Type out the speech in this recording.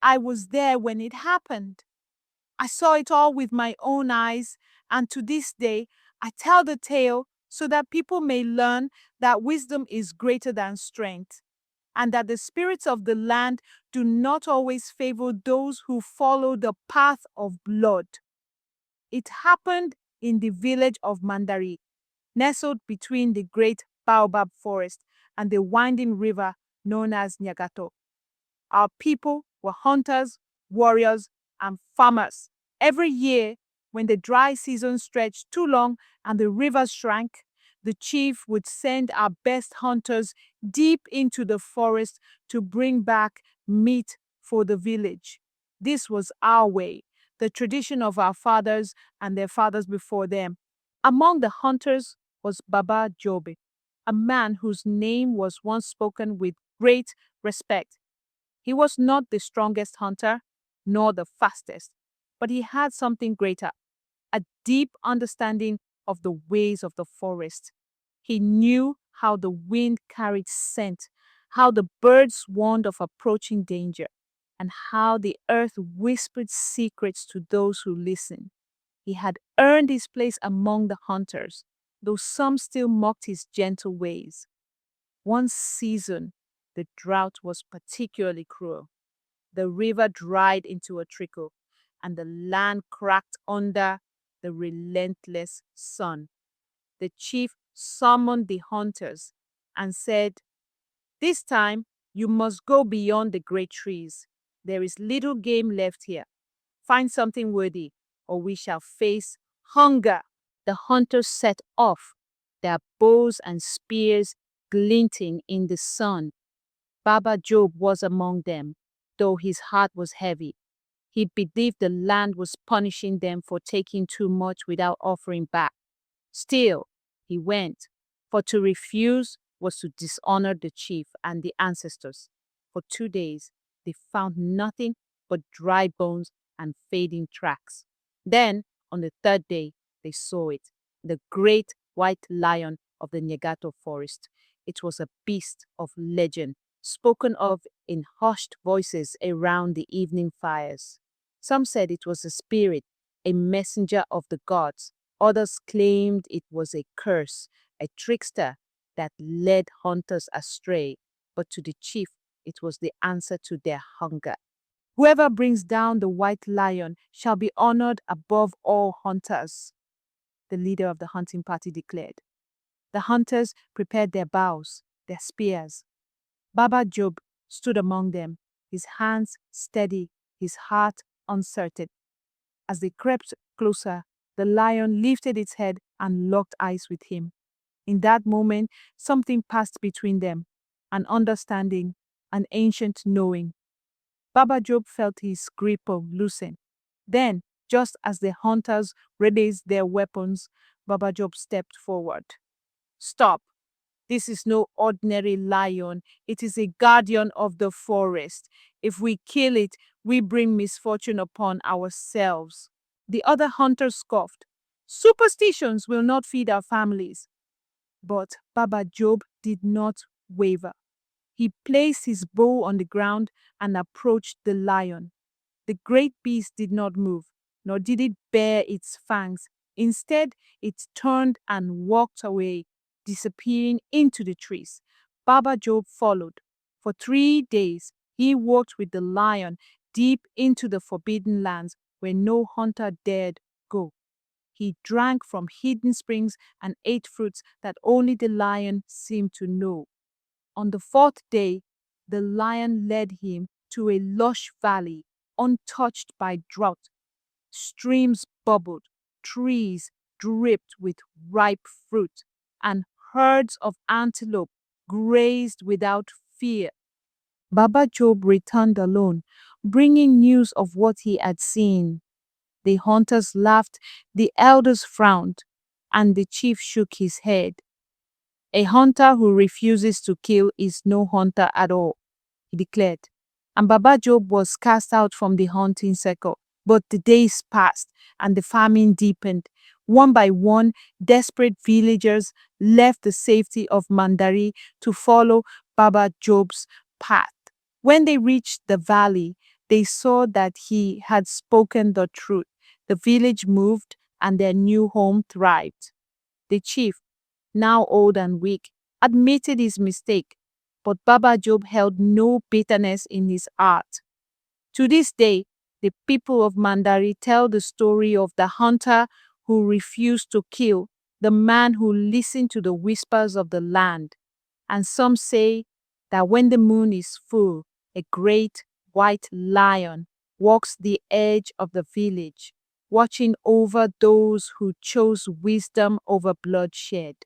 I was there when it happened. I saw it all with my own eyes, and to this day, I tell the tale so that people may learn that wisdom is greater than strength, and that the spirits of the land do not always favor those who follow the path of blood. It happened in the village of Mandari, nestled between the great baobab forest and the winding river known as Nyagato. Our people were hunters, warriors, and farmers. Every year, when the dry season stretched too long and the rivers shrank, the chief would send our best hunters deep into the forest to bring back meat for the village. This was our way, the tradition of our fathers and their fathers before them. Among the hunters was Baba Jobe, a man whose name was once spoken with great respect. He was not the strongest hunter, nor the fastest, but he had something greater, a deep understanding of the ways of the forest. He knew how the wind carried scent, how the birds warned of approaching danger, and how the earth whispered secrets to those who listened. He had earned his place among the hunters, though some still mocked his gentle ways. One season, the drought was particularly cruel. The river dried into a trickle, and the land cracked under the relentless sun. The chief summoned the hunters and said, "This time you must go beyond the great trees. There is little game left here. Find something worthy, or we shall face hunger." The hunters set off, their bows and spears glinting in the sun. Baba Job was among them, though his heart was heavy. He believed the land was punishing them for taking too much without offering back. Still, he went, for to refuse was to dishonor the chief and the ancestors. For 2 days, they found nothing but dry bones and fading tracks. Then, on the third day, they saw it, the great white lion of the Nyagato forest. It was a beast of legend, spoken of in hushed voices around the evening fires. Some said it was a spirit, a messenger of the gods. Others claimed it was a curse, a trickster that led hunters astray. But to the chief, it was the answer to their hunger. Whoever brings down the white lion shall be honored above all hunters, the leader of the hunting party declared. The hunters prepared their bows, their spears. Baba Job stood among them, his hands steady, his heart uncertain. As they crept closer, the lion lifted its head and locked eyes with him. In that moment, something passed between them, an understanding, an ancient knowing. Baba Job felt his grip loosen. Then, just as the hunters raised their weapons, Baba Job stepped forward. "Stop! This is no ordinary lion. It is a guardian of the forest. If we kill it, we bring misfortune upon ourselves." The other hunters scoffed. "Superstitions will not feed our families." But Baba Job did not waver. He placed his bow on the ground and approached the lion. The great beast did not move, nor did it bare its fangs. Instead, it turned and walked away, disappearing into the trees. Baba Job followed. For 3 days, he walked with the lion deep into the forbidden lands where no hunter dared go. He drank from hidden springs and ate fruits that only the lion seemed to know. On the fourth day, the lion led him to a lush valley, untouched by drought. Streams bubbled, trees dripped with ripe fruit, and herds of antelope grazed without fear. Baba Job returned alone, bringing news of what he had seen. The hunters laughed, the elders frowned, and the chief shook his head. "A hunter who refuses to kill is no hunter at all," he declared. And Baba Job was cast out from the hunting circle. But the days passed and the famine deepened. One by one, desperate villagers left the safety of Mandari to follow Baba Job's path. When they reached the valley, they saw that he had spoken the truth. The village moved and their new home thrived. The chief, now old and weak, admitted his mistake, but Baba Job held no bitterness in his heart. To this day, the people of Mandari tell the story of the hunter who refused to kill, the man who listened to the whispers of the land. And some say that when the moon is full, a great white lion walks the edge of the village, watching over those who chose wisdom over bloodshed.